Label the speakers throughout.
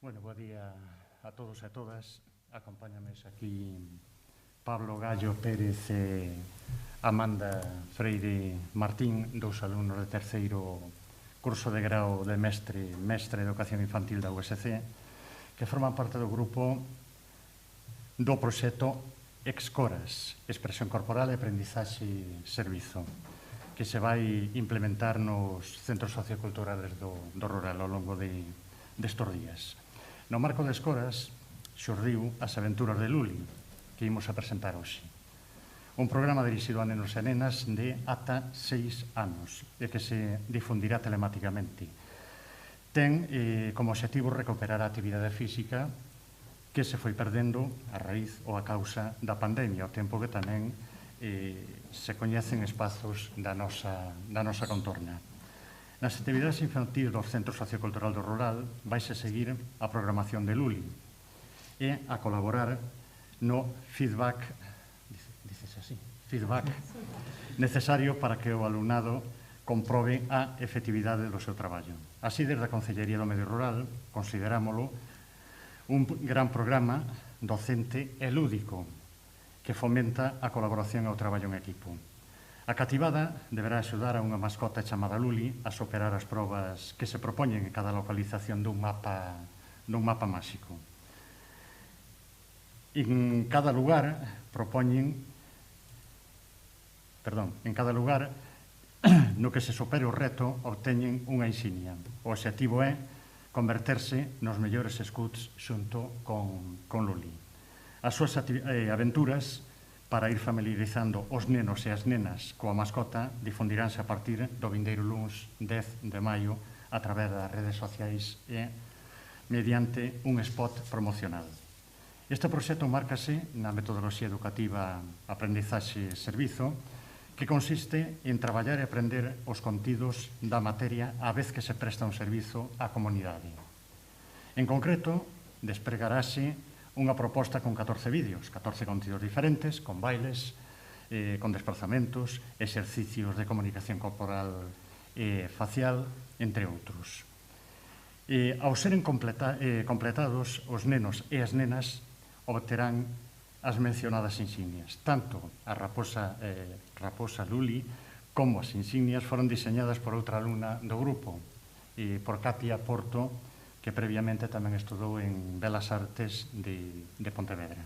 Speaker 1: Bueno, bo día a todos e a todas. Acompáñame aquí Pablo Gallo Pérez e Amanda Freire Martín, dous alumnos de terceiro curso de grau de mestre de Educación Infantil da USC, que forman parte do grupo do proxecto Excoras, Expresión Corporal e Aprendizaxe Servizo, que se vai implementar nos centros socioculturales do rural ao longo destes días. No marco de Excoras xurdiu As Aventuras de Luli, que imos a presentar hoxe. Un programa dirixido a nenos e nenas de ata 6 anos e que se difundirá telemáticamente. Ten como objetivo recuperar a actividade física que se foi perdendo a raíz ou a causa da pandemia, ao tempo que tamén se coñecen espazos da nosa contorna. Nas actividades infantis do Centro Sociocultural do Rural vaise seguir a programación de Luli e a colaborar no feedback necesario para que o alumnado comprobe a efectividade do seu traballo. Así, desde a Concellería do Medio Rural, considerámolo un gran programa docente e lúdico que fomenta a colaboración e o traballo en equipo. A cativada deberá axudar a unha mascota chamada Luli a superar as probas que se propoñen en cada localización dun mapa máxico. En cada lugar no que se supere o reto obteñen unha insignia. O obxectivo é converterse nos mellores scouts xunto con Luli. As súas aventuras para ir familiarizando os nenos e as nenas coa mascota difundiránse a partir do vindeiro luns 10 de maio a través das redes sociais e mediante un spot promocional. Este proxecto márcase na metodoloxía educativa Aprendizaxe-Servizo, que consiste en traballar e aprender os contidos da materia á vez que se presta un servizo á comunidade. En concreto, despregarase unha proposta con 14 vídeos, 14 contidos diferentes, con bailes, con desplazamentos, exercicios de comunicación corporal e facial, entre outros. Ao seren completados, os nenos e as nenas obterán as mencionadas insignias. Tanto a raposa Luli como as insignias foron diseñadas por outra alumna do grupo, por Katia Porto, que previamente tamén estudou en Belas Artes de Pontevedra.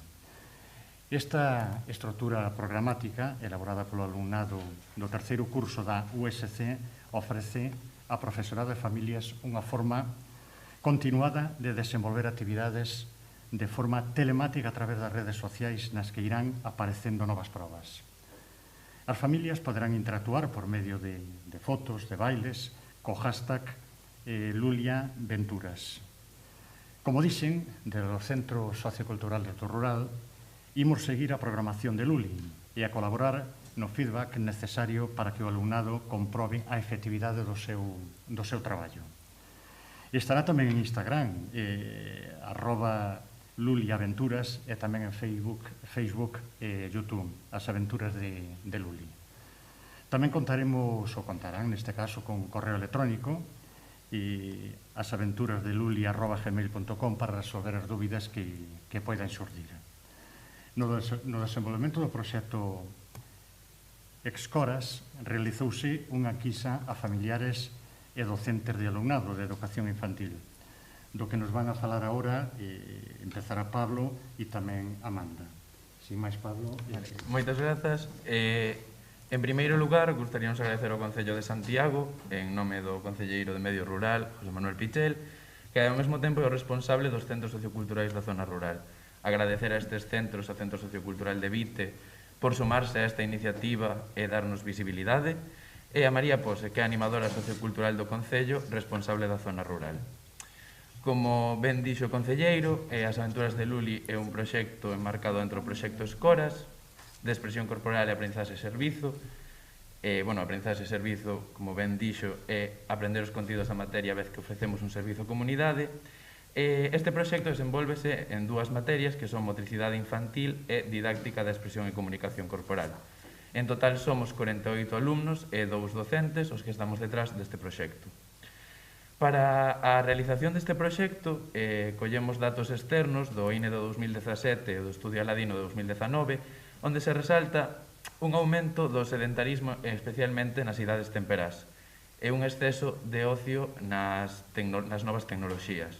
Speaker 1: Esta estrutura programática, elaborada polo alumnado do terceiro curso da USC, ofrece a profesorado e familias unha forma continuada de desenvolver actividades de forma telemática a través das redes sociais nas que irán aparecendo novas probas. As familias poderán interactuar por medio de fotos, de bailes, co hashtag Lulia Venturas. Como dixen, desde o Centro Sociocultural do Rural, imos seguir a programación de Luli e a colaborar no feedback necesario para que o alumnado comprobe a efectividade do seu traballo. Estará tamén en Instagram, @luliaventuras, e tamén en Facebook e YouTube, As Aventuras de Luli. Tamén contarán neste caso con correo electrónico e asaventurasdeluli@gmail.com para resolver as dúbidas que poidan xurdir. No desenvolvemento do proxecto Excoras realizouse unha enquisa a familiares e docentes de alumnado de educación infantil, do que nos van a falar agora empezará Pablo e tamén Amanda. Sin máis, Pablo.
Speaker 2: Moitas grazas. En primeiro lugar, gustaríamos agradecer ao Concello de Santiago, en nome do Concelleiro de Medio Rural, José Manuel Pichel, que ao mesmo tempo é o responsable dos centros socioculturais da zona rural. Agradecer a estes centros, ao Centro Sociocultural de Vite, por sumarse a esta iniciativa e darnos visibilidade, e a María Pose, que é a animadora sociocultural do Concello, responsable da zona rural. Como ben dixo o Concelleiro, As Aventuras de Luli é un proxecto enmarcado dentro do proxecto Excoras, de expresión corporal e aprendizaxe servizo. Aprendizaxe servizo, como ben dixo, é aprender os contidos da materia a vez que ofrecemos un servizo á comunidade. Este proxecto desenvólvese en dúas materias que son motricidade infantil e didáctica da expresión e comunicación corporal. En total somos 48 alumnos e 2 docentes os que estamos detrás deste proxecto. Para a realización deste proxecto, collemos datos externos do INE do 2017 e do Estudio Aladino de 2019, onde se resalta un aumento do sedentarismo, especialmente nas idades temperás, e un exceso de ocio nas novas tecnoloxías.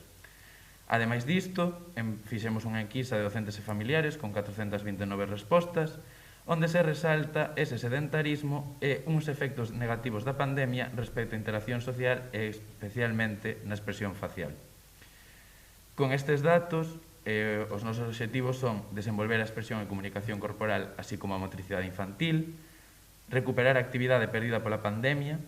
Speaker 2: Ademais disto, fixemos unha enquisa de docentes e familiares con 429 respostas, onde se resalta ese sedentarismo e uns efectos negativos da pandemia respecto á interacción social e especialmente na expresión facial. Con estes datos, os nosos obxectivos son desenvolver a expresión e comunicación corporal así como a motricidade infantil, recuperar a actividade perdida pola pandemia,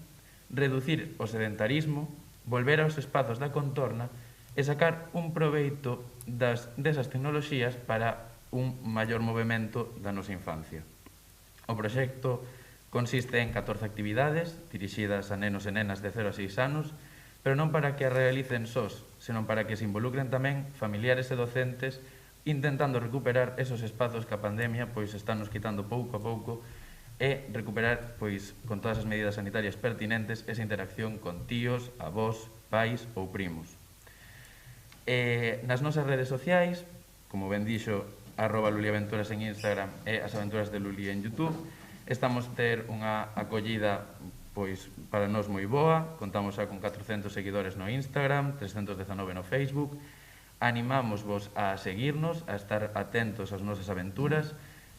Speaker 2: reducir o sedentarismo, volver aos espazos da contorna e sacar un proveito desas tecnoloxías para un maior movimento da nosa infancia. O proxecto consiste en 14 actividades dirixidas a nenos e nenas de 0 a 6 anos, pero non para que a realicen sós, senón para que se involucren tamén familiares e docentes intentando recuperar esos espazos que a pandemia está nos quitando pouco a pouco e recuperar, con todas as medidas sanitarias pertinentes, esa interacción con tíos, avós, pais ou primos. Nas nosas redes sociais, como ben dixo, @luliaventuras en Instagram e as aventuras de Luli en YouTube, estamos ter unha acollida para nós moi boa, contamos xa con 400 seguidores no Instagram, 319 no Facebook. Animámosvos a seguirnos, a estar atentos ás nosas aventuras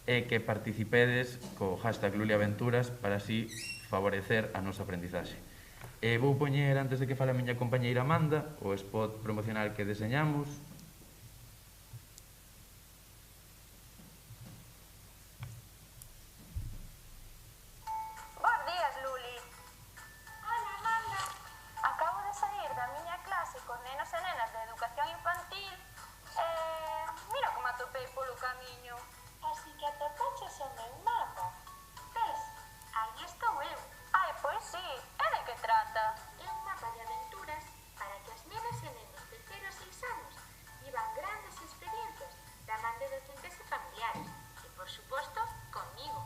Speaker 2: e que participedes co hashtag Luliaventuras para así favorecer a nosa aprendizaxe. Vou poñer, antes de que fale a miña compañeira Amanda, o spot promocional que deseñamos.
Speaker 3: Bos días, Luli. Hola, Amanda. Acabo de sair da miña clase con nenos e nenas de educación infantil e mira como atopei polo camiño. Así que atopaches o meu mapa. Ves, aí estou eu. Ai, pois sí. E de que trata? É un mapa de aventuras para que as nenas e nenos de 0 a 6 anos vivan grandes experiencias da man de docentes e familiares. E, por suposto, conmigo.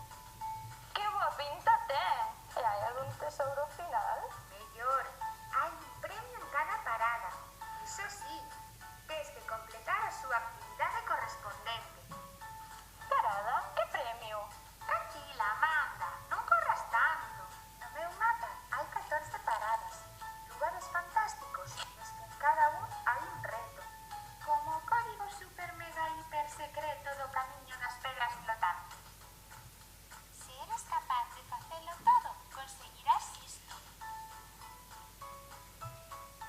Speaker 3: Que boa pinta ten! E hai algún tesouro final? Mellor, hai un premio en cada parada. Iso sí, tes que completar a súa actividade correspondente. Parada? Que premio? Tranquila, Amanda, non corras tanto. No meu mapa hai 14 paradas, lugares fantásticos, nos que en cada un hai un reto. Como o código super mega hiper secreto do camiño das pedras flotantes. Se eres capaz de facelo todo, conseguirás isto.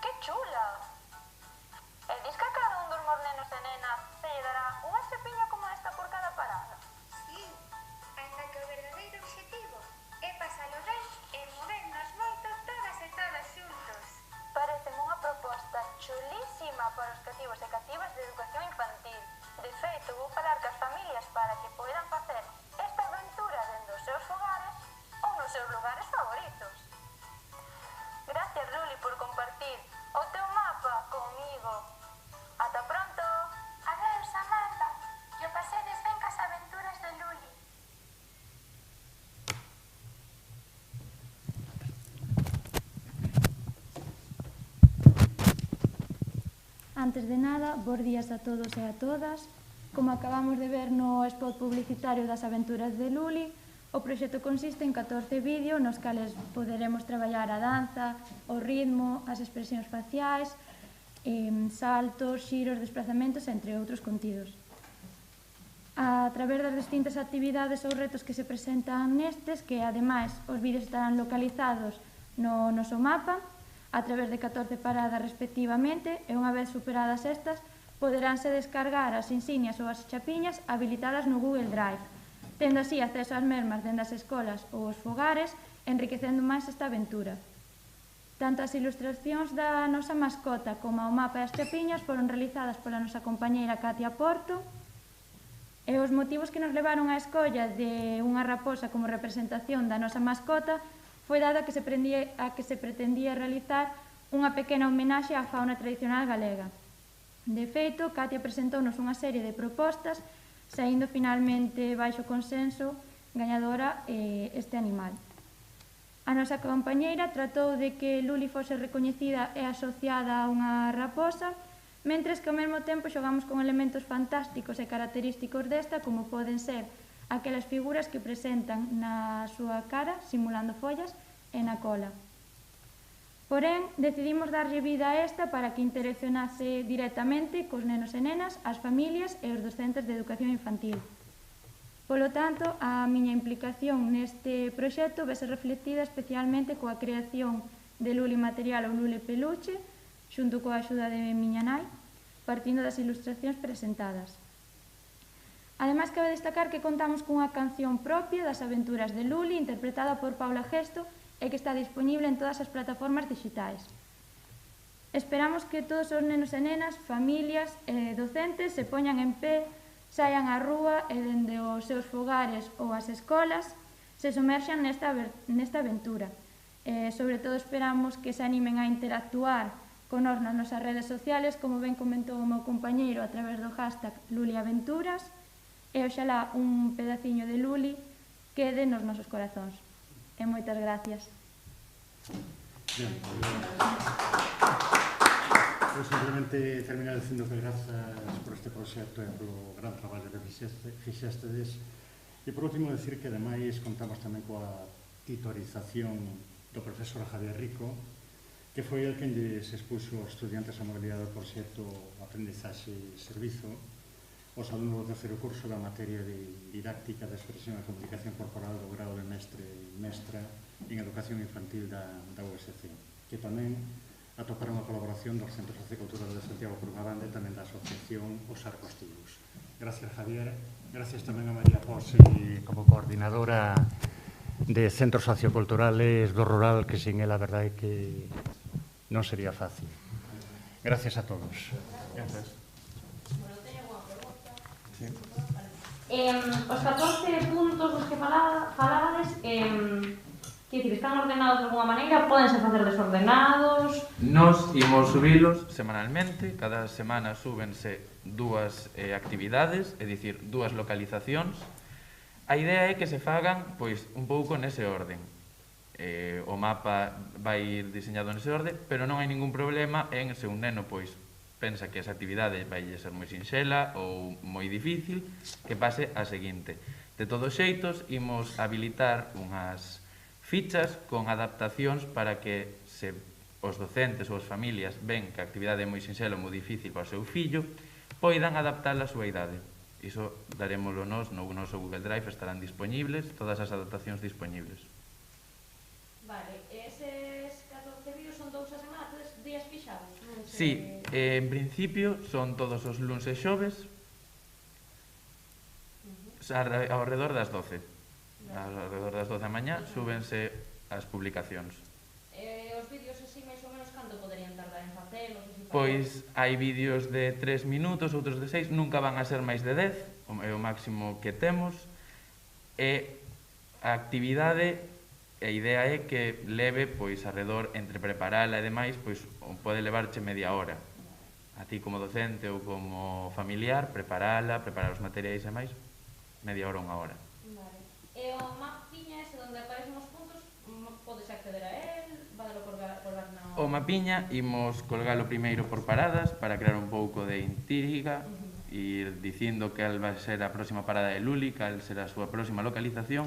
Speaker 3: Que chula! E dis que a cada un dos meus nenos e nenas se lle dará unha chapiña como esta por cada parada? Sí, anda que o verdadeiro obxectivo é pasalo ben e movernos moito todas e todos xuntos. Parece unha proposta chulísima para os cativos e cativas de educación infantil. De feito, vou falar cas familias para que poidan facer esta aventura dentro dos seus fogares ou nos seus lugares favoritos. Gracias, Luli, por compartir o teu mapa comigo. Ata pronto. Adeus, Amanda. Que o pasedes ben cas aventuras de Luli.
Speaker 4: Antes de nada, bos días a todos e a todas. Como acabamos de ver no spot publicitario das aventuras de Luli, o proxecto consiste en 14 vídeos nos cales poderemos traballar a danza, o ritmo, as expresións faciais, saltos, xiros, desplazamentos, entre outros contidos. A través das distintas actividades ou retos que se presentan nestes, que ademais os vídeos estarán localizados no noso mapa, a través de 14 paradas respectivamente, e unha vez superadas estas, poderánse descargar as insignias ou as chapiñas habilitadas no Google Drive, tendo así acceso ás mesmas dende as escolas ou os fogares, enriquecendo máis esta aventura. Tanto as ilustracións da nosa mascota como o mapa e as chapiñas foron realizadas pola nosa compañeira Katia Porto, e os motivos que nos levaron á escolla de unha raposa como representación da nosa mascota foi dado a que se pretendía realizar unha pequena homenaxe á fauna tradicional galega. De feito, Katia presentou-nos unha serie de propostas, saindo finalmente baixo consenso gañadora este animal. A nosa compañeira tratou de que Luli fose recoñecida e asociada a unha raposa, mentres que ao mesmo tempo xogamos con elementos fantásticos e característicos desta, como poden ser aquelas figuras que presentan na súa cara, simulando follas, e na cola. Porén, decidimos darlle vida a esta para que interaccionase directamente cos nenos e nenas, as familias e os docentes de educación infantil. Polo tanto, a miña implicación neste proxecto vese reflectida especialmente coa creación de Luli material ou Luli peluche, xunto coa axuda de miña nai, partindo das ilustracións presentadas. Ademais, cabe destacar que contamos cunha canción propia das aventuras de Luli, interpretada por Paula Gesto, e que está disponible en todas as plataformas digitais. Esperamos que todos os nenos e nenas, familias e docentes se poñan en pé, saian á rúa e dende os seus fogares ou as escolas se somerxan nesta aventura. Sobre todo esperamos que se animen a interactuar con nos nas nosas redes sociales, como ben comentou o meu compañeiro a través do hashtag LuliAventuras, e oxalá un pedaciño de Luli quede nos nosos corazóns. E moitas gracias.
Speaker 1: Bien, eu simplemente terminar dicindo que grazas por este proxecto e polo gran traballo que fixestedes. E por último, decir que ademais contamos tamén coa titorización do profesor Javier Rico, que foi el quen lles expuxo aos estudiantes a modalidade do proxecto Aprendizaxe e Servizo, os alumnos do terceiro curso da materia de didáctica de expresión e comunicación corporal do grado de mestre e mestra en educación infantil da USC, que tamén atoparon a colaboración dos Centros Socioculturales de Santiago por unha banda e tamén da asociación Os Arcostigos. Gracias, Javier. Gracias tamén a María Pose como coordinadora de Centros Socioculturales do Rural, que sin ela a verdade é que non sería fácil. Gracias a todos.
Speaker 2: Gracias.
Speaker 5: Os 14 puntos dos que falabades, están ordenados de alguna maneira, podense facer desordenados?
Speaker 2: Nos imos subilos semanalmente, cada semana súbense dúas actividades, é dicir, dúas localizacións. A idea é que se fagan pois un pouco nese orden. O mapa vai ir diseñado nese orden, pero non hai ningún problema en se un neno pois pensa que esa actividade vai ser moi sinxela ou moi difícil, que pase a seguinte. De todos xeitos, imos habilitar unhas fichas con adaptacións para que se os docentes ou as familias ven que a actividade é moi sinxela ou moi difícil para o seu fillo, poidan adaptala á súa idade. Iso darémoslo nos no noso Google Drive, estarán disponibles, todas as adaptacións disponibles.
Speaker 5: Vale, eses 14 vídeos son todos a semana, todos días fixados?
Speaker 2: Sí, en principio son todos os luns e xoves ao redor das 12. Ao redor das 12 da mañá súbense as publicacións.
Speaker 5: Os vídeos así máis ou menos canto poderían tardar en facelos?
Speaker 2: Pois hai vídeos de 3 minutos, outros de 6, nunca van a ser máis de 10, é o máximo que temos, e a actividade, a idea é que leve, pois, arredor, entre preparala e demais, pois, pode levarche media hora. A ti como docente ou como familiar, preparar os materiais e máis, media hora, unha hora.
Speaker 5: Vale. E o mapiña ese onde aparecen os puntos, podes acceder a él, vadelo colgar na...
Speaker 2: O mapiña imos colgalo primeiro por paradas para crear un pouco de intriga, ir dicindo cal vai ser a próxima parada de Luli, cal será a súa próxima localización,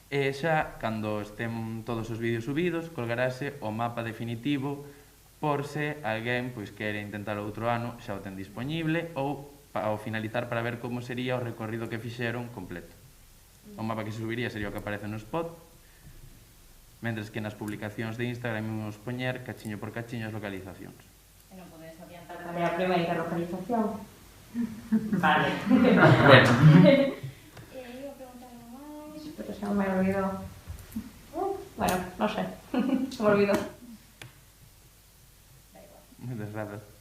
Speaker 2: e xa, cando estén todos os vídeos subidos, colgarase o mapa definitivo por se alguén pois quere intentar outro ano, xa o ten disponible, ou ao finalizar para ver como sería o recorrido que fixeron completo. O mapa que se subiría sería o que aparece no spot, mentres que nas publicacións de Instagram imos poñer cachiño por cachiño as localizacións.
Speaker 5: E non podes adiantar cal é a primeira localización? Vale.
Speaker 2: Bueno.
Speaker 5: Iba a preguntar máis, pero xa me olvidou. Bueno, non sei, se me olvidou.
Speaker 2: Moitas grazas.